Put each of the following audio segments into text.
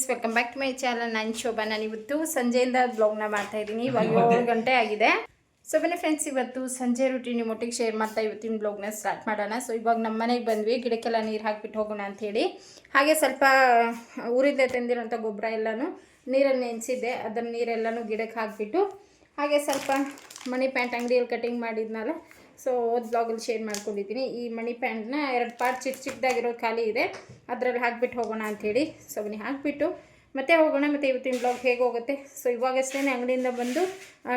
Welcome back to my channel. ನಾನು ಶೋಭಾ. ನಾನು ಇವತ್ತು ಸಂಜೆಯಿಂದ ಬ್ಲಾಗ್ನ ಮಾಡ್ತಾ ಇದ್ದೀನಿ. ಇವಾಗ 7 ಗಂಟೆ ಆಗಿದೆ. ಸೊ ಬನ್ನಿ ಫ್ರೆಂಡ್ಸ್, ಇವತ್ತು ಸಂಜೆ ರೂಟೀನ್ ನಿಮ್ಮೊಟ್ಟಿಗೆ ಶೇರ್ ಮಾಡ್ತಾ ಇವತ್ತಿನ ಬ್ಲಾಗ್ನ ಸ್ಟಾರ್ಟ್ ಮಾಡೋಣ. ಸೊ ಇವಾಗ ನಮ್ಮ ಮನೆಗೆ ಬಂದ್ವಿ, ಗಿಡಕ್ಕೆಲ್ಲ ನೀರು ಹಾಕಿಬಿಟ್ಟು ಹೋಗೋಣ ಅಂಥೇಳಿ. ಹಾಗೆ ಸ್ವಲ್ಪ ಊರಿಂದ ತಂದಿರೋಂಥ ಗೊಬ್ಬರ ಎಲ್ಲನೂ ನೀರಲ್ಲಿ ನೆನೆಸಿದ್ದೆ, ಅದನ್ನು ನೀರೆಲ್ಲನೂ ಗಿಡಕ್ಕೆ ಹಾಕಿಬಿಟ್ಟು, ಹಾಗೆ ಸ್ವಲ್ಪ ಮನಿ ಪ್ಯಾಂಟ್ ಅಂಗಡಿಯಲ್ಲಿ ಕಟಿಂಗ್ ಮಾಡಿದ್ನಲ್ಲ, ಸೊ ಓದ್ ಬ್ಲಾಗಲ್ಲಿ ಶೇರ್ ಮಾಡ್ಕೊಂಡಿದ್ದೀನಿ. ಈ ಮನಿ ಪ್ಯಾಂಟ್ನ 2 ಪಾರ್ಟ್ ಚಿಕ್ಕದಾಗಿರೋದು ಖಾಲಿ ಇದೆ, ಅದರಲ್ಲಿ ಹಾಕಿಬಿಟ್ಟು ಹೋಗೋಣ ಅಂಥೇಳಿ. ಸೊ ಬನ್ನಿ ಹಾಕಿಬಿಟ್ಟು ಮತ್ತೆ ಹೋಗೋಣ. ಮತ್ತು ಇವತ್ತಿನ ಬ್ಲಾಗ್ ಹೇಗೆ ಹೋಗುತ್ತೆ. ಸೊ ಇವಾಗಷ್ಟೇ ಅಂಗಡಿಯಿಂದ ಬಂದು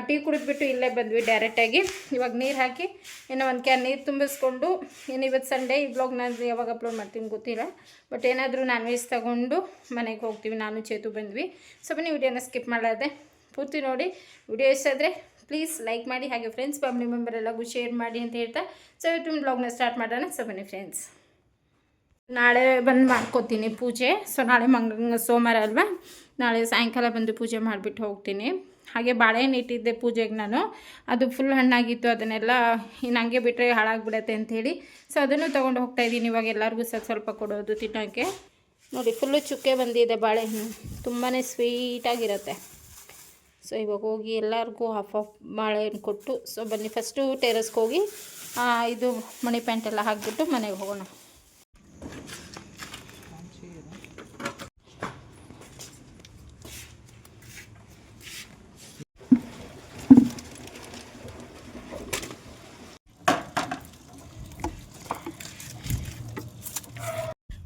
ಟೀ ಕುಡಿದ್ಬಿಟ್ಟು ಇಲ್ಲೇ ಬಂದ್ವಿ ಡೈರೆಕ್ಟಾಗಿ. ಇವಾಗ ನೀರು ಹಾಕಿ ಏನೋ ಒಂದು ಕ್ಯಾನ್ ನೀರು ತುಂಬಿಸ್ಕೊಂಡು, ಏನು ಇವತ್ತು ಸಂಡೇ, ಈ ಬ್ಲಾಗ್ ನಾನು ಯಾವಾಗ ಅಪ್ಲೋಡ್ ಮಾಡ್ತೀನಿ ಗೊತ್ತಿಲ್ಲ, ಬಟ್ ಏನಾದರೂ ನಾನ್ ವೆಜ್ ತೊಗೊಂಡು ಮನೆಗೆ ಹೋಗ್ತೀವಿ. ನಾನು ಚೇತು ಬಂದ್ವಿ. ಸೊ ಬನ್ನಿ ವಿಡಿಯೋನ ಸ್ಕಿಪ್ ಮಾಡಾದೆ ಪೂರ್ತಿ ನೋಡಿ. ವಿಡಿಯೋ ಇಷ್ಟ ಆದರೆ ಪ್ಲೀಸ್ ಲೈಕ್ ಮಾಡಿ, ಹಾಗೆ ಫ್ರೆಂಡ್ಸ್ ಫ್ಯಾಮಿಲಿ ಮೆಂಬರ್ ಎಲ್ಲರಿಗೂ ಶೇರ್ ಮಾಡಿ ಅಂತ ಹೇಳ್ತಾ ಸೊ ಇವತ್ತಿನ ಬ್ಲಾಗ್ನ ಸ್ಟಾರ್ಟ್ ಮಾಡೋಣ. ಸೊ ಬನ್ನಿ ಫ್ರೆಂಡ್ಸ್, ನಾಳೆ ಬಂದು ಮಾಡ್ಕೋತೀನಿ ಪೂಜೆ. ಸೊ ನಾಳೆ ಸೋಮವಾರ ಅಲ್ವಾ, ನಾಳೆ ಸಾಯಂಕಾಲ ಬಂದು ಪೂಜೆ ಮಾಡಿಬಿಟ್ಟು ಹೋಗ್ತೀನಿ. ಹಾಗೆ ಬಾಳೆಹಣ್ಣು ಇಟ್ಟಿದ್ದೆ ಪೂಜೆಗೆ ನಾನು, ಅದು ಫುಲ್ ಹಣ್ಣಾಗಿತ್ತು, ಅದನ್ನೆಲ್ಲ ಇನ್ನು ಹಂಗೆ ಬಿಟ್ಟರೆ ಹಾಳಾಗಿಬಿಡತ್ತೆ ಅಂಥೇಳಿ ಸೊ ಅದನ್ನು ತೊಗೊಂಡು ಹೋಗ್ತಾಯಿದ್ದೀನಿ. ಇವಾಗ ಎಲ್ಲರಿಗೂ ಸ್ವಲ್ಪ ಕೊಡೋದು ತಿನ್ನೋಕ್ಕೆ. ನೋಡಿ ಫುಲ್ಲು ಚುಕ್ಕೆ ಬಂದಿದೆ ಬಾಳೆಹಣ್ಣು, ತುಂಬಾ ಸ್ವೀಟಾಗಿರುತ್ತೆ. ಸೊ ಇವಾಗ ಹೋಗಿ ಎಲ್ಲರಿಗೂ ಹಾಫ್ ಬಾಳೆಹಣ್ಣು ಕೊಟ್ಟು, ಸೊ ಬನ್ನಿ ಫಸ್ಟು ಟೆರಸ್ಗೆ ಹೋಗಿ ಇದು ಮನಿ ಪ್ಯಾಂಟ್ ಎಲ್ಲ ಹಾಕಿಬಿಟ್ಟು ಮನೆಗೆ ಹೋಗೋಣ.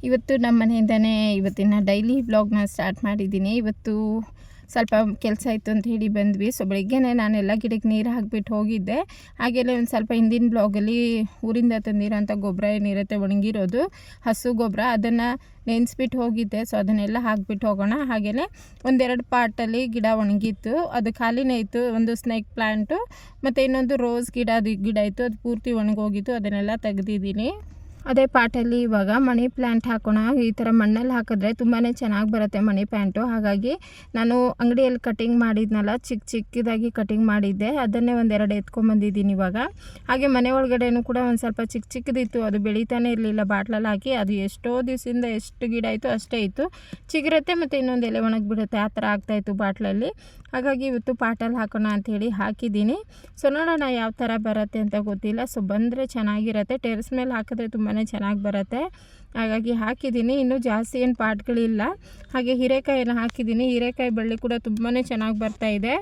ಇವತ್ತು ನಮ್ಮ ಮನೆಯಿಂದನೇ ಇವತ್ತಿನ ಡೈಲಿ ಬ್ಲಾಗ್ನ ಸ್ಟಾರ್ಟ್ ಮಾಡಿದ್ದೀನಿ. ಇವತ್ತು ಸ್ವಲ್ಪ ಕೆಲಸ ಇತ್ತು ಅಂತ ಹೇಳಿ ಬಂದ್ವಿ. ಸೊ ಬೆಳಿಗ್ಗೆನೇ ನಾನೆಲ್ಲ ಗಿಡಕ್ಕೆ ನೀರು ಹಾಕಿಬಿಟ್ಟು ಹೋಗಿದ್ದೆ. ಹಾಗೆಲ್ಲ ಒಂದು ಸ್ವಲ್ಪ ಹಿಂದಿನ ಬ್ಲಾಗಲ್ಲಿ ಊರಿಂದ ತಂದಿರೋಂಥ ಗೊಬ್ಬರ ಏನಿರುತ್ತೆ ಒಣಗಿರೋದು ಹಸು ಗೊಬ್ಬರ, ಅದನ್ನು ನೆನೆಸ್ಬಿಟ್ಟು ಹೋಗಿದ್ದೆ. ಸೊ ಅದನ್ನೆಲ್ಲ ಹಾಕಿಬಿಟ್ಟು ಹೋಗೋಣ. ಹಾಗೆಯೇ 1-2 ಪಾಟಲ್ಲಿ ಗಿಡ ಒಣಗಿತ್ತು, ಅದು ಖಾಲಿನೇ ಇತ್ತು. ಒಂದು ಸ್ನೇಕ್ ಪ್ಲ್ಯಾಂಟು ಮತ್ತು ಇನ್ನೊಂದು ರೋಸ್ ಗಿಡ ಇತ್ತು, ಅದು ಪೂರ್ತಿ ಒಣಗೋಗಿತ್ತು, ಅದನ್ನೆಲ್ಲ ತೆಗೆದಿದ್ದೀನಿ. ಅದೇ ಪಾಟಲ್ಲಿ ಇವಾಗ ಮನಿ ಪ್ಲ್ಯಾಂಟ್ ಹಾಕೋಣ. ಈ ಥರ ಮಣ್ಣಲ್ಲಿ ಹಾಕಿದ್ರೆ ತುಂಬಾ ಚೆನ್ನಾಗಿ ಬರುತ್ತೆ ಮನಿ ಪ್ಲ್ಯಾಂಟು. ಹಾಗಾಗಿ ನಾನು ಅಂಗಡಿಯಲ್ಲಿ ಕಟಿಂಗ್ ಮಾಡಿದ್ನಲ್ಲ, ಚಿಕ್ಕದಾಗಿ ಕಟಿಂಗ್ ಮಾಡಿದ್ದೆ, ಅದನ್ನೇ 1-2 ಎತ್ಕೊಂಬಂದಿದ್ದೀನಿ ಇವಾಗ. ಹಾಗೆ ಮನೆ ಒಳಗಡೆನೂ ಕೂಡ ಒಂದು ಸ್ವಲ್ಪ ಚಿಕ್ಕದಿತ್ತು, ಅದು ಬೆಳೀತಾನೆ ಇರಲಿಲ್ಲ ಬಾಟ್ಲಲ್ಲಿ ಹಾಕಿ. ಅದು ಎಷ್ಟೋ ದಿವಸದಿಂದ ಎಷ್ಟು ಗಿಡ ಇತ್ತು ಅಷ್ಟೇ ಇತ್ತು, ಚಿಗುರುತ್ತೆ ಮತ್ತು ಇನ್ನೊಂದು ಎಲೆ ಒಣಗಿಬಿಡುತ್ತೆ, ಆ ಥರ ಆಗ್ತಾಯಿತ್ತು ಬಾಟ್ಲಲ್ಲಿ. ಹಾಗಾಗಿ ಇವತ್ತು ಪಾಟಲ್ಲಿ ಹಾಕೋಣ ಅಂಥೇಳಿ ಹಾಕಿದ್ದೀನಿ. ಸೊ ನೋಡೋಣ ಯಾವ ಥರ ಬರುತ್ತೆ ಅಂತ ಗೊತ್ತಿಲ್ಲ. ಸೊ ಬಂದರೆ ಚೆನ್ನಾಗಿರುತ್ತೆ, ಟೆರೆಸ್ ಮೇಲೆ ಹಾಕಿದ್ರೆ ತುಂಬಾ ಚೆನ್ನಾಗಿ ಬರುತ್ತೆ. ಹಾಗಾಗಿ ಹಾಕಿದ್ದೀನಿ. ಇನ್ನೂ ಜಾಸ್ತಿ ಏನು ಪಾಟ್ಗಳಿಲ್ಲ. ಹಾಗೆ ಹೀರೆಕಾಯಿನ ಹಾಕಿದ್ದೀನಿ, ಹೀರೆಕಾಯಿ ಬಳ್ಳಿ ಕೂಡ ತುಂಬಾ ಚೆನ್ನಾಗಿ ಬರ್ತಾಯಿದೆ.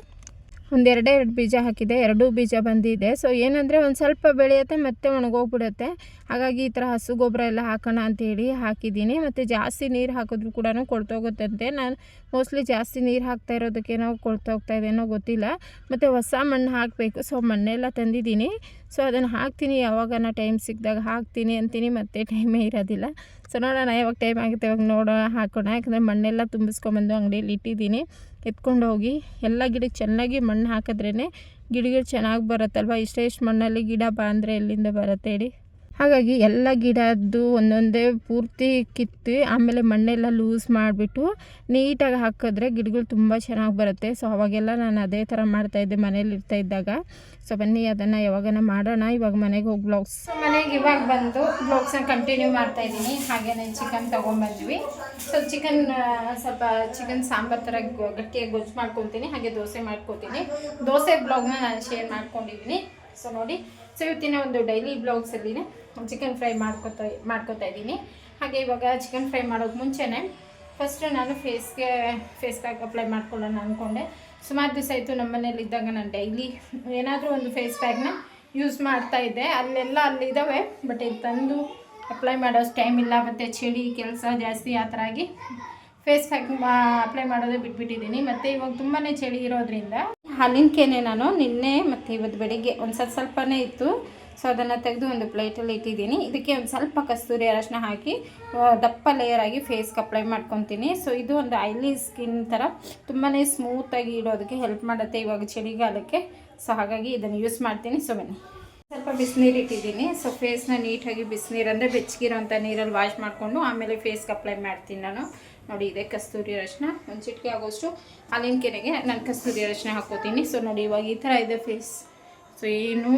1-2 ಬೀಜ ಹಾಕಿದೆ, 2 ಬೀಜ ಬಂದಿದೆ. ಸೊ ಏನಂದರೆ ಒಂದು ಸ್ವಲ್ಪ ಬೆಳೆಯುತ್ತೆ ಮತ್ತು ಒಣಗೋಗ್ಬಿಡುತ್ತೆ. ಹಾಗಾಗಿ ಈ ಥರ ಹಸು ಗೊಬ್ಬರ ಎಲ್ಲ ಹಾಕೋಣ ಅಂಥೇಳಿ ಹಾಕಿದ್ದೀನಿ. ಮತ್ತು ಜಾಸ್ತಿ ನೀರು ಹಾಕಿದ್ರು ಕೂಡ ಕೊಳ್ತೋಗುತ್ತಂತೆ. ನಾನು ಮೋಸ್ಟ್ಲಿ ಜಾಸ್ತಿ ನೀರು ಹಾಕ್ತಾ ಇರೋದಕ್ಕೇನೋ ಕೊಳ್ತೋಗ್ತಾ ಇದೇನೋ ಗೊತ್ತಿಲ್ಲ. ಮತ್ತು ಹೊಸ ಮಣ್ಣು ಹಾಕಬೇಕು. ಸೊ ಮಣ್ಣೆಲ್ಲ ತಂದಿದ್ದೀನಿ. ಸೊ ಅದನ್ನು ಹಾಕ್ತೀನಿ, ಯಾವಾಗ ಟೈಮ್ ಸಿಕ್ಕಿದಾಗ ಹಾಕ್ತೀನಿ ಅಂತೀನಿ, ಮತ್ತು ಟೈಮೇ ಇರೋದಿಲ್ಲ. ಸೊ ನೋಡೋಣ ಯಾವಾಗ ಟೈಮ್ ಆಗುತ್ತೆ ಅವಾಗ ನೋಡೋಣ, ಹಾಕೋಣ. ಯಾಕಂದರೆ ಮಣ್ಣೆಲ್ಲ ತುಂಬಿಸ್ಕೊಂಬಂದು ಅಂಗಡಿಯಲ್ಲಿ ಇಟ್ಟಿದ್ದೀನಿ, ಎತ್ಕೊಂಡು ಹೋಗಿ ಎಲ್ಲ ಗಿಡಕ್ಕೆ ಚೆನ್ನಾಗಿ ಮಣ್ಣು ಹಾಕಿದ್ರೇ ಗಿಡಗಳು ಚೆನ್ನಾಗಿ ಬರುತ್ತಲ್ವ. ಇಷ್ಟು ಮಣ್ಣಲ್ಲಿ ಗಿಡ ಬಾ ಅಂದರೆ ಎಲ್ಲಿಂದ ಬರುತ್ತೆ ಹೇಳಿ. ಹಾಗಾಗಿ ಎಲ್ಲ ಗಿಡದ್ದು ಒಂದೊಂದೇ ಪೂರ್ತಿ ಕಿತ್ತು ಆಮೇಲೆ ಮಣ್ಣೆಲ್ಲ ಲೂಸ್ ಮಾಡಿಬಿಟ್ಟು ನೀಟಾಗಿ ಹಾಕಿದ್ರೆ ಗಿಡಗಳು ತುಂಬ ಚೆನ್ನಾಗಿ ಬರುತ್ತೆ. ಸೊ ಅವಾಗೆಲ್ಲ ನಾನು ಅದೇ ಥರ ಮಾಡ್ತಾಯಿದ್ದೆ ಮನೇಲಿ ಇದ್ದಾಗ. ಸೊ ಬನ್ನಿ ಅದನ್ನು ಯಾವಾಗನ ಮಾಡೋಣ. ಇವಾಗ ಮನೆಗೆ ಹೋಗಿ ಬ್ಲಾಗ್ಸ್, ಮನೆಗೆ ಇವಾಗ ಬಂದು ಬ್ಲಾಗ್ಸ್ನ ಕಂಟಿನ್ಯೂ ಮಾಡ್ತಾಯಿದ್ದೀನಿ. ಹಾಗೆಯೇ ಚಿಕನ್ ತೊಗೊಂಬಂದ್ವಿ. ಸೊ ಚಿಕನ್ ಸಾಂಬಾರು ಥರ ಗಟ್ಟಿಯಾಗಿ ಗೊಜ್ಜು ಮಾಡ್ಕೊತೀನಿ, ಹಾಗೆ ದೋಸೆ ಮಾಡ್ಕೊತೀನಿ. ದೋಸೆ ಬ್ಲಾಗ್ನ ನಾನು ಶೇರ್ ಮಾಡ್ಕೊಂಡಿದ್ದೀನಿ. ಸೊ ನೋಡಿ, ಸೊ ಇವತ್ತಿನ ಒಂದು ಡೈಲಿ ಬ್ಲಾಗ್ಸಲ್ಲಿನೇ ಚಿಕನ್ ಫ್ರೈ ಮಾಡ್ಕೊತಾ ಇದ್ದೀನಿ. ಹಾಗೆ ಇವಾಗ ಚಿಕನ್ ಫ್ರೈ ಮಾಡೋಕ್ಕೆ ಮುಂಚೆನೇ ಫಸ್ಟು ನಾನು ಫೇಸ್ ಪ್ಯಾಕ್ ಅಪ್ಲೈ ಮಾಡ್ಕೊಳ್ಳೋಣ ಅಂದ್ಕೊಂಡೆ. ಸುಮಾರು ದಿವಸ ಆಯಿತು ನಮ್ಮ ಮನೇಲಿದ್ದಾಗ ನಾನು ಡೈಲಿ ಏನಾದರೂ ಒಂದು ಫೇಸ್ ಪ್ಯಾಕ್ನ ಯೂಸ್ ಮಾಡ್ತಾಯಿದ್ದೆ. ಅಲ್ಲಿದ್ದಾವೆ, ಬಟ್ ಇದು ತಂದು ಅಪ್ಲೈ ಮಾಡೋಷ್ಟು ಟೈಮ್ ಇಲ್ಲ, ಮತ್ತು ಚಳಿ ಕೆಲಸ ಜಾಸ್ತಿ ಆ ಥರ ಆಗಿ ಫೇಸ್ ಪ್ಯಾಕ್ ಅಪ್ಲೈ ಮಾಡೋದೇ ಬಿಟ್ಬಿಟ್ಟಿದ್ದೀನಿ. ಮತ್ತು ಇವಾಗ ತುಂಬಾ ಚಳಿ ಇರೋದ್ರಿಂದ ಹಾಲಿನ ಕೆನೆ ನಾನು ನಿನ್ನೆ ಮತ್ತು ಇವತ್ತು ಬೆಳಿಗ್ಗೆ ಒಂದು ಸ್ವಲ್ಪನೇ ಇತ್ತು, ಸೊ ಅದನ್ನು ತೆಗೆದು ಒಂದು ಪ್ಲೇಟಲ್ಲಿ ಇಟ್ಟಿದ್ದೀನಿ. ಇದಕ್ಕೆ ಒಂದು ಸ್ವಲ್ಪ ಕಸ್ತೂರಿ ಅರಶಿನ ಹಾಕಿ ದಪ್ಪ ಲೇಯರಾಗಿ ಫೇಸ್ಗೆ ಅಪ್ಲೈ ಮಾಡ್ಕೊತೀನಿ. ಸೊ ಇದು ಒಂದು ಆಯಿಲಿ ಸ್ಕಿನ್ ಥರ ತುಂಬಾ ಸ್ಮೂತಾಗಿ ಇಡೋದಕ್ಕೆ ಹೆಲ್ಪ್ ಮಾಡುತ್ತೆ ಇವಾಗ ಚಳಿಗಾಲಕ್ಕೆ. ಸೊ ಹಾಗಾಗಿ ಇದನ್ನು ಯೂಸ್ ಮಾಡ್ತೀನಿ. ಸೊ ಬನ್ನಿ, ಸ್ವಲ್ಪ ಬಿಸಿನೀರು ಇಟ್ಟಿದ್ದೀನಿ. ಸೊ ಫೇಸ್ನ ನೀಟಾಗಿ ಬಿಸಿನೀರು ಅಂದರೆ ಬೆಚ್ಚಗಿರೋಂಥ ನೀರಲ್ಲಿ ವಾಶ್ ಮಾಡಿಕೊಂಡು ಆಮೇಲೆ ಫೇಸ್ಗೆ ಅಪ್ಲೈ ಮಾಡ್ತೀನಿ ನಾನು. ನೋಡಿ, ಇದೆ ಕಸ್ತೂರಿ ಅರಶಿನ, ಒಂದು ಚಿಟಿಕೆ ಆಗೋಷ್ಟು ಹಾಲಿನ ಕೆನೆಗೆ ನಾನು ಕಸ್ತೂರಿ ಅರಶಿನ ಹಾಕ್ಕೋತೀನಿ. ಸೊ ನೋಡಿ, ಇವಾಗ ಈ ಥರ ಇದೆ ಫೇಸ್. ಸೊ ಏನು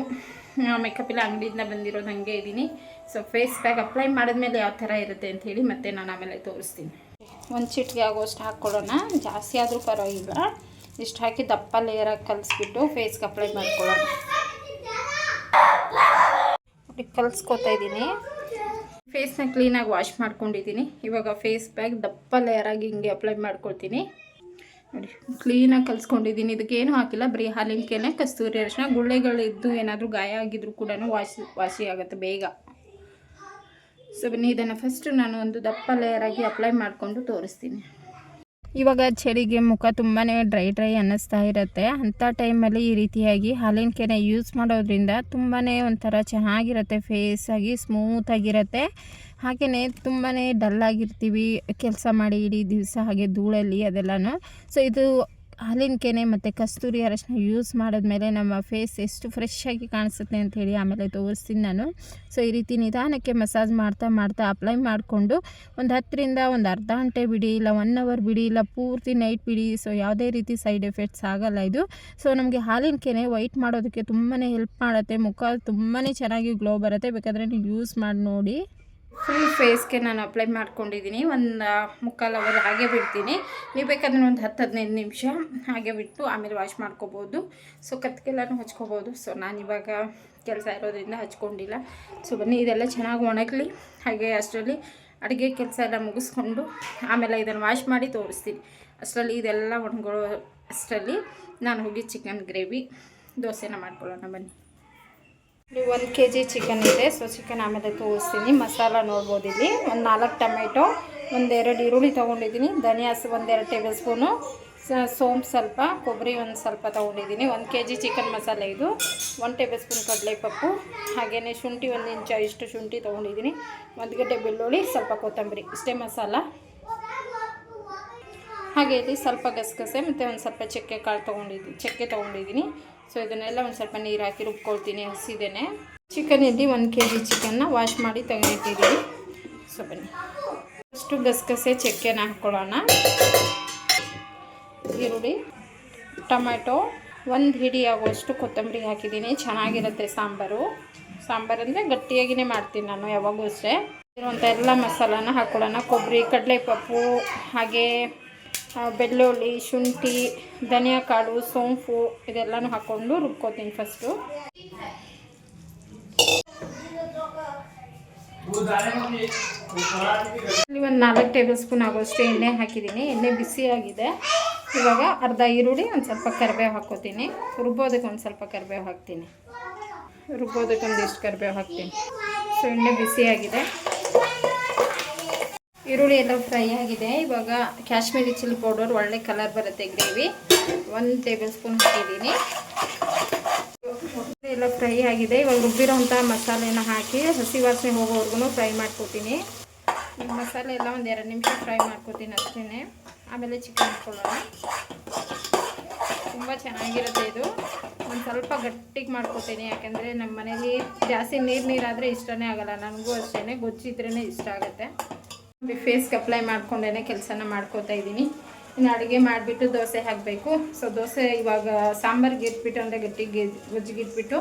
ಮೇಕಪ್ ಎಲ್ಲ ಅಂಗಡಿಯಿಂದ ಬಂದಿರೋದು ಹಾಗೆ ಇದ್ದೀನಿ. ಸೊ ಫೇಸ್ ಪ್ಯಾಕ್ ಅಪ್ಲೈ ಮಾಡಿದ್ಮೇಲೆ ಯಾವ ಥರ ಇರುತ್ತೆ ಅಂಥೇಳಿ ಮತ್ತೆ ನಾನು ಆಮೇಲೆ ತೋರಿಸ್ತೀನಿ. ಒಂದು ಚಿಟಿಕೆ ಆಗೋಷ್ಟು ಹಾಕ್ಕೊಳ್ಳೋಣ, ಜಾಸ್ತಿ ಆದರೂ ಪರವಾಗಿಲ್ಲ. ಇಷ್ಟು ಹಾಕಿ ದಪ್ಪ ಲೇಯರಾಗಿ ಕಲಿಸ್ಬಿಟ್ಟು ಫೇಸ್ಗೆ ಅಪ್ಲೈ ಮಾಡ್ಕೊಳ್ಳೋಣ. ಕಲಿಸ್ಕೊತಾ ಇದ್ದೀನಿ. ಫೇಸ್ನ ಕ್ಲೀನಾಗಿ ವಾಶ್ ಮಾಡ್ಕೊಂಡಿದ್ದೀನಿ. ಇವಾಗ ಫೇಸ್ ಪ್ಯಾಕ್ ದಪ್ಪ ಲೇಯರಾಗಿ ಹಿಂಗೆ ಅಪ್ಲೈ ಮಾಡ್ಕೊಳ್ತೀನಿ. ನೋಡಿ, ಕ್ಲೀನಾಗಿ ಕಲಿಸ್ಕೊಂಡಿದ್ದೀನಿ. ಇದಕ್ಕೇನು ಹಾಕಿಲ್ಲ, ಬರೀ ಹಾಲಿನ ಕೆನೆ, ಕಸ್ತೂರಿ ಅರಿಶಿನ. ಗುಳ್ಳೆಗಳಿದ್ದು ಏನಾದರೂ ಗಾಯ ಆಗಿದ್ರೂ ಕೂಡ ವಾಸಿ ಆಗುತ್ತೆ ಬೇಗ. ಸೊ ಬನ್ನಿ, ಇದನ್ನು ಫಸ್ಟು ನಾನು ಒಂದು ದಪ್ಪ ಲೇಯರಾಗಿ ಅಪ್ಲೈ ಮಾಡಿಕೊಂಡು ತೋರಿಸ್ತೀನಿ. ಇವಾಗ ಚಳಿಗೆ ಮುಖ ತುಂಬಾ ಡ್ರೈ ಅನ್ನಿಸ್ತಾ ಇರುತ್ತೆ. ಅಂಥ ಟೈಮಲ್ಲಿ ಈ ರೀತಿಯಾಗಿ ಹಾಲಿನ ಕೆನೆ ಯೂಸ್ ಮಾಡೋದ್ರಿಂದ ತುಂಬಾ ಒಂಥರ ಚೆನ್ನಾಗಿರುತ್ತೆ, ಫೇಸಾಗಿ ಸ್ಮೂತಾಗಿರುತ್ತೆ. ಹಾಗೆಯೇ ತುಂಬಾ ಡಲ್ಲಾಗಿರ್ತೀವಿ ಕೆಲಸ ಮಾಡಿ ಇಡೀ ದಿವಸ, ಹಾಗೆ ಧೂಳಲ್ಲಿ ಅದೆಲ್ಲನೂ. ಸೊ ಇದು ಹಾಲಿನ ಕೆನೆ ಮತ್ತು ಕಸ್ತೂರಿ ಅರಶಿನ ಯೂಸ್ ಮಾಡಿದ್ಮೇಲೆ ನಮ್ಮ ಫೇಸ್ ಎಷ್ಟು ಫ್ರೆಶ್ಶಾಗಿ ಕಾಣಿಸುತ್ತೆ ಅಂಥೇಳಿ ಆಮೇಲೆ ತೋರಿಸ್ತೀನಿ ನಾನು. ಸೊ ಈ ರೀತಿ ನಿಧಾನಕ್ಕೆ ಮಸಾಜ್ ಮಾಡ್ತಾ ಅಪ್ಲೈ ಮಾಡಿಕೊಂಡು ಒಂದು 10ರಿಂದ ಒಂದು ಅರ್ಧ ಗಂಟೆ ಬಿಡಿ, ಇಲ್ಲ 1 ಅವರ್ ಬಿಡಿ, ಇಲ್ಲ ಪೂರ್ತಿ ನೈಟ್ ಬಿಡಿ. ಸೊ ಯಾವುದೇ ರೀತಿ ಸೈಡ್ ಎಫೆಕ್ಟ್ಸ್ ಆಗೋಲ್ಲ ಇದು. ಸೊ ನಮಗೆ ಹಾಲಿನ ಕೆನೆ ವೈಟ್ ಮಾಡೋದಕ್ಕೆ ತುಂಬಾ ಹೆಲ್ಪ್ ಮಾಡುತ್ತೆ. ಮುಖ ತುಂಬಾ ಚೆನ್ನಾಗಿ ಗ್ಲೋ ಬರುತ್ತೆ. ಬೇಕಾದರೆ ನೀವು ಯೂಸ್ ಮಾಡಿ ನೋಡಿ. ಫುಲ್ ಫೇಸ್ಗೆ ನಾನು ಅಪ್ಲೈ ಮಾಡ್ಕೊಂಡಿದ್ದೀನಿ. ಒಂದು 3/4 ಅವರ್ ಹಾಗೆ ಬಿಡ್ತೀನಿ. ನೀವು ಬೇಕಾದ್ರೆ ಒಂದು 10-15 ನಿಮಿಷ ಹಾಗೆ ಬಿಟ್ಟು ಆಮೇಲೆ ವಾಶ್ ಮಾಡ್ಕೋಬೋದು. ಸೊ ಕತ್ತಿಗೆಲ್ಲನೂ ಹಚ್ಕೋಬೋದು. ಸೊ ನಾನಿವಾಗ ಕೆಲಸ ಇರೋದ್ರಿಂದ ಹಚ್ಕೊಂಡಿಲ್ಲ. ಸೊ ಬನ್ನಿ, ಇದೆಲ್ಲ ಚೆನ್ನಾಗಿ ಒಣಗಲಿ. ಹಾಗೆ ಅಷ್ಟರಲ್ಲಿ ಅಡುಗೆ ಕೆಲಸ ಎಲ್ಲ ಮುಗಿಸ್ಕೊಂಡು ಆಮೇಲೆ ಇದನ್ನು ವಾಶ್ ಮಾಡಿ ತೋರಿಸ್ತೀನಿ. ಅಷ್ಟರಲ್ಲಿ ಇದೆಲ್ಲ ಒಣಗೋ ಅಷ್ಟರಲ್ಲಿ ನಾನು ಹೋಗಿ ಚಿಕನ್ ಗ್ರೇವಿ ದೋಸೆನ ಮಾಡ್ಕೊಳ್ಳೋಣ. ಬನ್ನಿ, 1 kg ಚಿಕನ್ ಇದೆ. ಸೊ ಚಿಕನ್ ಆಮೇಲೆ ತೋರಿಸ್ತೀನಿ. ಮಸಾಲ ನೋಡ್ಬೋದು. ಇಲ್ಲಿ ಒಂದು 4 ಟೊಮೆಟೊ, 1-2 ಈರುಳ್ಳಿ ತೊಗೊಂಡಿದ್ದೀನಿ. ಧನಿಯಾಸ್ 1-2 ಟೇಬಲ್ ಸ್ಪೂನು, ಸೋಂಪು ಸ್ವಲ್ಪ, ಕೊಬ್ಬರಿ ಒಂದು ಸ್ವಲ್ಪ ತೊಗೊಂಡಿದ್ದೀನಿ. 1 kg ಚಿಕನ್ ಮಸಾಲೆ ಇದು. 1 ಟೇಬಲ್ ಸ್ಪೂನ್ ಕಡಲೆಪಪ್ಪು, ಹಾಗೆಯೇ ಶುಂಠಿ 1 ಇಂಚ ಇಷ್ಟು ಶುಂಠಿ ತೊಗೊಂಡಿದ್ದೀನಿ. 1 ಗಡ್ಡೆ ಬೆಳ್ಳುಳ್ಳಿ, ಸ್ವಲ್ಪ ಕೊತ್ತಂಬರಿ, ಇಷ್ಟೇ ಮಸಾಲ. ಹಾಗೆ ಇಲ್ಲಿ ಸ್ವಲ್ಪ ಗಸಗಸೆ ಮತ್ತು ಒಂದು ಸ್ವಲ್ಪ ಚಕ್ಕೆ ತೊಗೊಂಡಿದ್ದೀನಿ. ಸೊ ಇದನ್ನೆಲ್ಲ ಒಂದು ಸ್ವಲ್ಪ ನೀರು ಹಾಕಿ ರುಬ್ಕೊಳ್ತೀನಿ ಹಸಿದೇನೆ. ಚಿಕನಲ್ಲಿ 1 kg ಚಿಕನ್ನ ವಾಶ್ ಮಾಡಿ ತೆಗೆದಿಟ್ಟಿದ್ದೀನಿ. ಸೊ ಬನ್ನಿ, ಅಷ್ಟು ಗಸಗಸೆ ಚಕ್ಕೆನ ಹಾಕ್ಕೊಳ್ಳೋಣ. ಈರುಳ್ಳಿ, ಟೊಮೆಟೊ, 1 ಹಿಡಿ ಆಗುವಷ್ಟು ಕೊತ್ತಂಬರಿ ಹಾಕಿದ್ದೀನಿ. ಚೆನ್ನಾಗಿರುತ್ತೆ ಸಾಂಬಾರು ಅಂದರೆ ಗಟ್ಟಿಯಾಗಿಯೇ ಮಾಡ್ತೀನಿ ನಾನು ಯಾವಾಗೂ ಅಷ್ಟೇ. ಇರುವಂಥ ಎಲ್ಲ ಮಸಾಲಾನ ಹಾಕ್ಕೊಳ್ಳೋಣ. ಕೊಬ್ಬರಿ, ಕಡಲೆಪಪ್ಪು, ಹಾಗೆ ಬೆಳ್ಳುಳ್ಳಿ, ಶುಂಠಿ, ಧನಿಯಾ ಕಾಳು, ಸೋಂಪು ಇದೆಲ್ಲನೂ ಹಾಕ್ಕೊಂಡು ರುಬ್ಕೋತೀನಿ ಫಸ್ಟು. ಇಲ್ಲಿ ಒಂದು 4 ಟೇಬಲ್ ಸ್ಪೂನ್ ಆಗೋಷ್ಟು ಎಣ್ಣೆ ಹಾಕಿದ್ದೀನಿ. ಎಣ್ಣೆ ಬಿಸಿಯಾಗಿದೆ. ಇವಾಗ ಅರ್ಧ ಈರುಳ್ಳಿ, ಒಂದು ಸ್ವಲ್ಪ ಕರಿಬೇವು ಹಾಕ್ಕೋತೀನಿ. ರುಬ್ಬೋದಕ್ಕೆ ಒಂದು ಸ್ವಲ್ಪ ಕರಿಬೇವು ಹಾಕ್ತೀನಿ. ರುಬ್ಬೋದಕ್ಕೆ ಒಂದಿಷ್ಟು ಕರಿಬೇವು ಹಾಕ್ತೀನಿ. ಸೊ ಎಣ್ಣೆ ಬಿಸಿಯಾಗಿದೆ. ಈರುಳ್ಳಿ ಎಲ್ಲ ಫ್ರೈ ಆಗಿದೆ. ಇವಾಗ ಕಾಶ್ಮೀರಿ ಚಿಲ್ಲಿ ಪೌಡರ್, ಒಳ್ಳೆ ಕಲರ್ ಬರುತ್ತೆ ಗ್ರೇವಿ, 1 ಟೇಬಲ್ ಸ್ಪೂನ್ ಹಾಕಿದ್ದೀನಿ. ಎಲ್ಲ ಫ್ರೈ ಆಗಿದೆ. ಇವಾಗ ರುಬ್ಬಿರೋಂಥ ಮಸಾಲೆನ ಹಾಕಿ ಹಸಿ ವಾಸನೆ ಹೋಗೋವರೆಗೂ ಫ್ರೈ ಮಾಡ್ಕೊತೀನಿ. ಈ ಮಸಾಲೆ ಎಲ್ಲ ಒಂದು 2 ನಿಮಿಷ ಫ್ರೈ ಮಾಡ್ಕೊತೀನಿ ಅಷ್ಟೇ. ಆಮೇಲೆ ಚಿಕನ್ ಹಾಕ್ಕೊಳ್ಳೋಣ. ತುಂಬ ಚೆನ್ನಾಗಿರುತ್ತೆ ಇದು. ಒಂದು ಸ್ವಲ್ಪ ಗಟ್ಟಿಗೆ ಮಾಡ್ಕೊತೀನಿ, ಯಾಕೆಂದರೆ ನಮ್ಮ ಮನೇಲಿ ಜಾಸ್ತಿ ನೀರಾದರೆ ಇಷ್ಟನೇ ಆಗೋಲ್ಲ. ನನಗೂ ಅಷ್ಟೇ, ಗೊಜ್ಜಿದ್ರೇ ಇಷ್ಟ ಆಗುತ್ತೆ. ಫೇಸ್ಗೆ ಅಪ್ಲೈ ಮಾಡ್ಕೊಂಡೇ ಕೆಲಸನ ಮಾಡ್ಕೋತಾ ಇದ್ದೀನಿ. ಇನ್ನು ಅಡುಗೆ ಮಾಡಿಬಿಟ್ಟು ದೋಸೆ ಹಾಕಬೇಕು. ಸೊ ದೋಸೆ ಇವಾಗ ಸಾಂಬಾರಿಗೆ ಇಟ್ಬಿಟ್ಟು ಅಂದರೆ ಗೊಜ್ಜಿಗೆ ಇಟ್ಬಿಟ್ಟು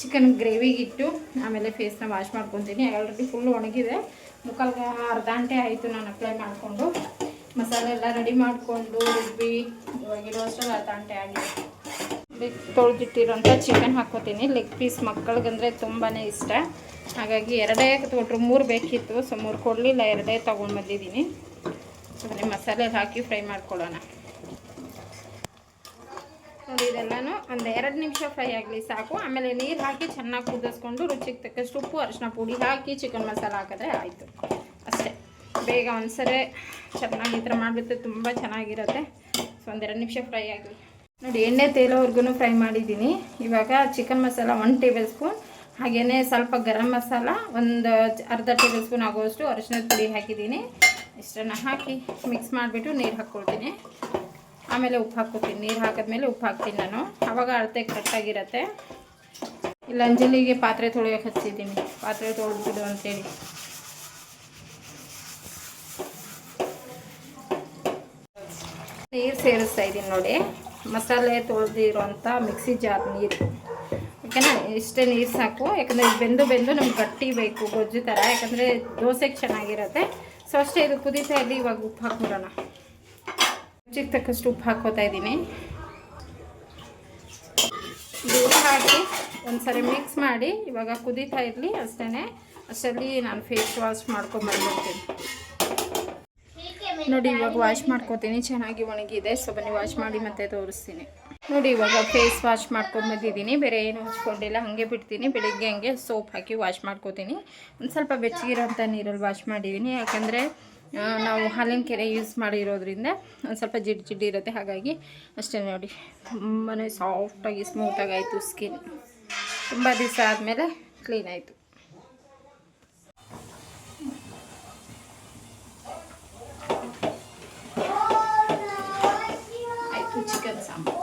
ಚಿಕನ್ ಗ್ರೇವಿಗಿಟ್ಟು ಆಮೇಲೆ ಫೇಸ್ನ ವಾಶ್ ಮಾಡ್ಕೊತೀನಿ. ಆಲ್ರೆಡಿ ಫುಲ್ ಒಣಗಿದೆ. ಮುಕ್ಕಾಲ್ಗೆ ಅರ್ಧ ಗಂಟೆ ಆಯಿತು ನಾನು ಅಪ್ಲೈ ಮಾಡಿಕೊಂಡು. ಮಸಾಲೆ ಎಲ್ಲ ರೆಡಿ ಮಾಡಿಕೊಂಡು ರುಬ್ಬಿ ಇವಾಗಿರೋ ಅಷ್ಟರಲ್ಲಿ ಅರ್ಧ ಗಂಟೆ ಆಗಿದೆ. ತೊಳೆದಿಟ್ಟಿರೋಂಥ ಚಿಕನ್ ಹಾಕ್ಕೋತೀನಿ. ಲೆಗ್ ಪೀಸ್ ಮಕ್ಕಳಿಗಂದರೆ ತುಂಬಾ ಇಷ್ಟ. ಹಾಗಾಗಿ 2 ತೊಗೊಂಡ್ರು, 3 ಬೇಕಿತ್ತು. ಸೊ 3 ಕೊಡಲಿಲ್ಲ, 2 ತೊಗೊಂಡು ಬಂದಿದ್ದೀನಿ. ಸೊ ಮಸಾಲೆ ಹಾಕಿ ಫ್ರೈ ಮಾಡ್ಕೊಳ್ಳೋಣ. ನೋಡಿ ಇದೆಲ್ಲನೂ ಒಂದು 2 ನಿಮಿಷ ಫ್ರೈ ಆಗಲಿ ಸಾಕು. ಆಮೇಲೆ ನೀರು ಹಾಕಿ ಚೆನ್ನಾಗಿ ಕುದಿಸ್ಕೊಂಡು ರುಚಿಗೆ ತಕ್ಕಷ್ಟು ಉಪ್ಪು ಅರಿಶಿನ ಪುಡಿ ಹಾಕಿ ಚಿಕನ್ ಮಸಾಲ ಹಾಕಿದ್ರೆ ಆಯಿತು ಅಷ್ಟೇ. ಬೇಗ ಒಂದ್ಸರಿ ಚೆನ್ನಾಗಿ ಈ ಥರ ಮಾಡಿಬಿಟ್ಟು ತುಂಬ ಚೆನ್ನಾಗಿರುತ್ತೆ. ಸೊ ಒಂದು 2 ನಿಮಿಷ ಫ್ರೈ ಆಗಲಿ. ನೋಡಿ ಎಣ್ಣೆ ತೇಲೋವರೆಗೂ ಫ್ರೈ ಮಾಡಿದ್ದೀನಿ. ಇವಾಗ ಚಿಕನ್ ಮಸಾಲ 1 ಟೇಬಲ್ ಸ್ಪೂನ್, ಹಾಗೆಯೇ ಸ್ವಲ್ಪ ಗರಂ ಮಸಾಲ ಒಂದು ಅರ್ಧ ಟೇಬಲ್ ಸ್ಪೂನ್ ಆಗೋಷ್ಟು ಅರಿಶಿನದ ಪುಡಿ ಹಾಕಿದ್ದೀನಿ. ಇಷ್ಟನ್ನು ಹಾಕಿ ಮಿಕ್ಸ್ ಮಾಡಿಬಿಟ್ಟು ನೀರು ಹಾಕ್ಕೊಳ್ತೀನಿ. ಆಮೇಲೆ ಉಪ್ಪು ಹಾಕ್ಕೊತೀನಿ. ನೀರು ಹಾಕಿದ್ಮೇಲೆ ಉಪ್ಪು ಹಾಕ್ತೀನಿ ನಾನು, ಆವಾಗ ಅಳತೆ ಕರೆಕ್ಟಾಗಿರುತ್ತೆ. ಇಲ್ಲ ಅಂಜಲಿಗೆ ಪಾತ್ರೆ ತೊಳೆಯೋಕೆ ಹಚ್ಚಿದ್ದೀನಿ, ಪಾತ್ರೆ ತೊಳೆದ್ಬಿಡು ಅಂತೇಳಿ. ನೀರು ಸೇರಿಸ್ತಾ ಇದ್ದೀನಿ ನೋಡಿ, ಮಸಾಲೆ ತೊಳೆದಿರೋಂಥ ಮಿಕ್ಸಿ ಜಾರ್ ನೀರು. ಓಕೆನಾ, ಇಷ್ಟೇ ನೀರು ಸಾಕು. ಯಾಕಂದರೆ ಇದು ಬೆಂದು ನಮ್ಗೆ ಗಟ್ಟಿ ಬೇಕು ಗೊಜ್ಜು ಥರ, ಯಾಕಂದರೆ ದೋಸೆಗೆ ಚೆನ್ನಾಗಿರುತ್ತೆ. ಸೊ ಅಷ್ಟೇ, ಇದು ಕುದೀತಾ ಇರಲಿ. ಇವಾಗ ಉಪ್ಪು ಹಾಕ್ಬಿಡೋಣ. ರುಚಿಗೆ ತಕ್ಕಷ್ಟು ಉಪ್ಪು ಹಾಕ್ಕೋತಾ ಇದ್ದೀನಿ. ಉಪ್ಪು ಹಾಕಿ ಒಂದ್ಸರಿ ಮಿಕ್ಸ್ ಮಾಡಿ ಇವಾಗ ಕುದೀತಾ ಇರಲಿ ಅಷ್ಟೇ. ಅಷ್ಟರಲ್ಲಿ ನಾನು ಫೇಸ್ ವಾಶ್ ಮಾಡ್ಕೊಂಡ್ಬಂದ್ಬಿಡ್ತೀನಿ. ನೋಡಿ ಇವಾಗ ವಾಶ್ ಮಾಡ್ಕೋತೀನಿ. ಚೆನ್ನಾಗಿ ಒಣಗಿದೆ. ಸೊ ಬನ್ನಿ ವಾಶ್ ಮಾಡಿ ಮತ್ತೆ ತೋರಿಸ್ತೀನಿ. ನೋಡಿ ಇವಾಗ ಫೇಸ್ ವಾಶ್ ಮಾಡ್ಕೊಂಡ್ಬಂದಿದ್ದೀನಿ. ಬೇರೆ ಏನು ಹಚ್ಕೊಂಡಿಲ್ಲ, ಹಾಗೆ ಬಿಡ್ತೀನಿ. ಬೆಳಿಗ್ಗೆ ಹಂಗೆ ಸೋಪ್ ಹಾಕಿ ವಾಶ್ ಮಾಡ್ಕೋತೀನಿ. ಒಂದು ಸ್ವಲ್ಪ ಬೆಚ್ಚಗಿರೋಂಥ ನೀರಲ್ಲಿ ವಾಶ್ ಮಾಡಿದ್ದೀನಿ. ಯಾಕಂದರೆ ನಾವು ಹಾಲಿನ ಕೆರೆ ಯೂಸ್ ಮಾಡಿರೋದ್ರಿಂದ ಒಂದು ಸ್ವಲ್ಪ ಜಿಡ್ಡು ಇರುತ್ತೆ. ಹಾಗಾಗಿ ಅಷ್ಟೇ. ನೋಡಿ ತುಂಬಾ ಸಾಫ್ಟಾಗಿ ಸ್ಮೂತಾಗಿ ಆಯಿತು ಸ್ಕಿನ್. ತುಂಬ ದಿವಸ ಆದಮೇಲೆ ಕ್ಲೀನ್ ಆಯಿತು. ಆಯಿತು ಚಿಕನ್ ಸಾಂಬಾರು.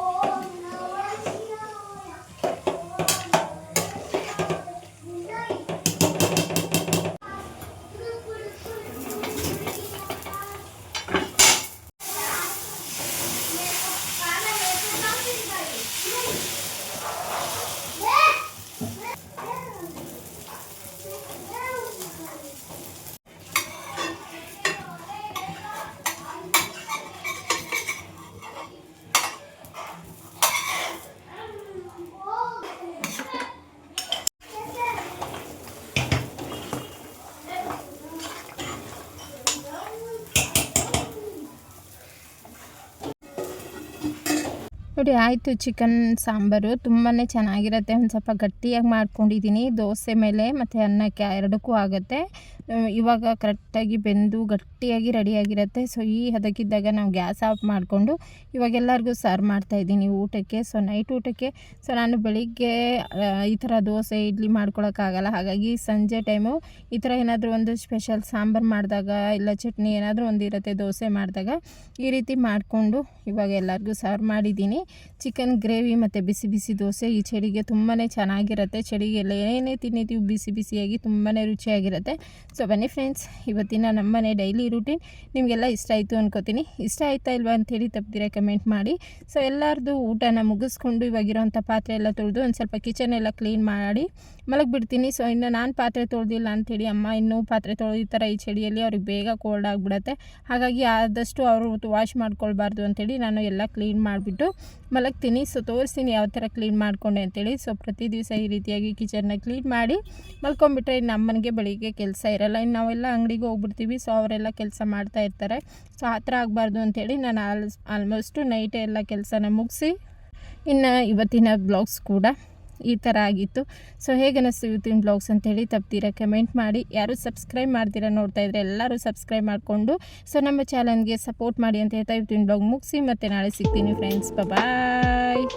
ನೋಡಿ ಆಯಿತು ಚಿಕನ್ ಸಾಂಬಾರು. ತುಂಬಾ ಚೆನ್ನಾಗಿರುತ್ತೆ. ಒಂದು ಸ್ವಲ್ಪ ಗಟ್ಟಿಯಾಗಿ ಮಾಡ್ಕೊಂಡಿದ್ದೀನಿ. ದೋಸೆ ಮೇಲೆ ಮತ್ತು ಅನ್ನಕ್ಕೆ ಎರಡಕ್ಕೂ ಆಗುತ್ತೆ. ಇವಾಗ ಕರೆಕ್ಟಾಗಿ ಬೆಂದು ಗಟ್ಟಿಯಾಗಿ ರೆಡಿಯಾಗಿರುತ್ತೆ. ಸೊ ಈ ಹದಕ್ಕಿದ್ದಾಗ ನಾವು ಗ್ಯಾಸ್ ಆಫ್ ಮಾಡಿಕೊಂಡು ಇವಾಗ ಎಲ್ಲರಿಗೂ ಸರ್ವ್ ಮಾಡ್ತಾಯಿದ್ದೀನಿ ಊಟಕ್ಕೆ. ಸೊ ನೈಟ್ ಊಟಕ್ಕೆ. ಸೊ ನಾನು ಬೆಳಿಗ್ಗೆ ಈ ಥರ ದೋಸೆ ಇಡ್ಲಿ ಮಾಡ್ಕೊಳಕ್ಕಾಗಲ್ಲ. ಹಾಗಾಗಿ ಸಂಜೆ ಟೈಮು ಈ ಥರ ಏನಾದರೂ ಒಂದು ಸ್ಪೆಷಲ್ ಸಾಂಬಾರು ಮಾಡಿದಾಗ ಇಲ್ಲ ಚಟ್ನಿ ಏನಾದರೂ ಒಂದು ಇರುತ್ತೆ ದೋಸೆ ಮಾಡಿದಾಗ, ಈ ರೀತಿ ಮಾಡಿಕೊಂಡು ಇವಾಗ ಎಲ್ಲರಿಗೂ ಸರ್ವ್ ಮಾಡಿದ್ದೀನಿ. ಚಿಕನ್ ಗ್ರೇವಿ ಮತ್ತು ಬಿಸಿ ಬಿಸಿ ದೋಸೆ ಈ ಚಳಿಗೆ ತುಂಬಾ ಚೆನ್ನಾಗಿರುತ್ತೆ. ಚಳಿಗೆಲ್ಲ ಏನೇ ತಿನ್ನಿದ್ದೀವಿ ಬಿಸಿ ಬಿಸಿಯಾಗಿ ತುಂಬಾ ರುಚಿಯಾಗಿರುತ್ತೆ. ಸೊ ಬನ್ನಿ ಫ್ರೆಂಡ್ಸ್, ಇವತ್ತಿನ ನಮ್ಮನೆ ಡೈಲಿ ರೂಟೀನ್ ನಿಮಗೆಲ್ಲ ಇಷ್ಟ ಆಯಿತು ಅನ್ಕೋತೀನಿ. ಇಷ್ಟ ಆಯ್ತಾ ಇಲ್ವಾ ಅಂಥೇಳಿ ತಪ್ಪದಿರ ಕಮೆಂಟ್ ಮಾಡಿ. ಸೊ ಎಲ್ಲರದು ಊಟನ ಮುಗಿಸ್ಕೊಂಡು ಇವಾಗಿರೋಂಥ ಪಾತ್ರೆ ಎಲ್ಲ ತೊಳೆದು ಒಂದು ಸ್ವಲ್ಪ ಕಿಚನ್ ಎಲ್ಲ ಕ್ಲೀನ್ ಮಾಡಿ ಮಲಗಿಬಿಡ್ತೀನಿ. ಸೊ ಇನ್ನು ನಾನು ಪಾತ್ರೆ ತೊಳೆದಿಲ್ಲ ಅಂಥೇಳಿ ಅಮ್ಮ ಇನ್ನೂ ಪಾತ್ರೆ ತೊಳೆದಿರ್ತಾರೆ ಈ ಚಳಿಯಲ್ಲಿ, ಅವ್ರಿಗೆ ಬೇಗ ಕೋಲ್ಡ್ ಆಗಿಬಿಡತ್ತೆ. ಹಾಗಾಗಿ ಆದಷ್ಟು ಅವರು ವಾಶ್ ಮಾಡ್ಕೊಳ್ಬಾರ್ದು ಅಂಥೇಳಿ ನಾನು ಎಲ್ಲ ಕ್ಲೀನ್ ಮಾಡಿಬಿಟ್ಟು ಮಲಗ್ತೀನಿ. ಸೊ ತೋರಿಸ್ತೀನಿ ಯಾವ ಥರ ಕ್ಲೀನ್ ಮಾಡಿಕೊಂಡೆ ಅಂತೇಳಿ. ಸೊ ಪ್ರತಿ ದಿವಸ ಈ ರೀತಿಯಾಗಿ ಕಿಚನ್ನ ಕ್ಲೀನ್ ಮಾಡಿ ಮಲ್ಕೊಂಡ್ಬಿಟ್ರೆ ಇನ್ನು ಅಮ್ಮನಿಗೆ ಬೆಳಿಗ್ಗೆ ಕೆಲಸ ಇರೋಲ್ಲ. ಇನ್ನು ನಾವೆಲ್ಲ ಅಂಗಡಿಗೆ ಹೋಗ್ಬಿಡ್ತೀವಿ. ಸೊ ಅವರೆಲ್ಲ ಕೆಲಸ ಮಾಡ್ತಾ ಇರ್ತಾರೆ. ಸೊ ಆ ಥರ ಆಗಬಾರ್ದು ಅಂಥೇಳಿ ನಾನು ಆಲ್ಮೋಸ್ಟು ನೈಟೇ ಎಲ್ಲ ಕೆಲಸನ ಮುಗಿಸಿ ಇನ್ನು ಇವತ್ತಿನ ಬ್ಲಾಗ್ಸ್ ಕೂಡ ಈ ಥರ ಆಗಿತ್ತು. ಸೊ ಹೇಗೆ ಅನ್ನಿಸ್ತು ಇವತ್ತಿನ ಬ್ಲಾಗ್ಸ್ ಅಂತೇಳಿ ತಪ್ಪದಿರ ಕಮೆಂಟ್ ಮಾಡಿ. ಯಾರು ಸಬ್ಸ್ಕ್ರೈಬ್ ಮಾಡ್ತೀರಾ ನೋಡ್ತಾ ಇದ್ದರೆ ಎಲ್ಲರೂ ಸಬ್ಸ್ಕ್ರೈಬ್ ಮಾಡಿಕೊಂಡು ಸೊ ನಮ್ಮ ಚಾನಲ್ಗೆ ಸಪೋರ್ಟ್ ಮಾಡಿ ಅಂತ ಹೇಳ್ತಾ ಇವತ್ತಿನ ಬ್ಲಾಗ್ ಮುಗಿಸಿ ಮತ್ತೆ ನಾಳೆ ಸಿಗ್ತೀನಿ ಫ್ರೆಂಡ್ಸ್. ಬಾಯ್.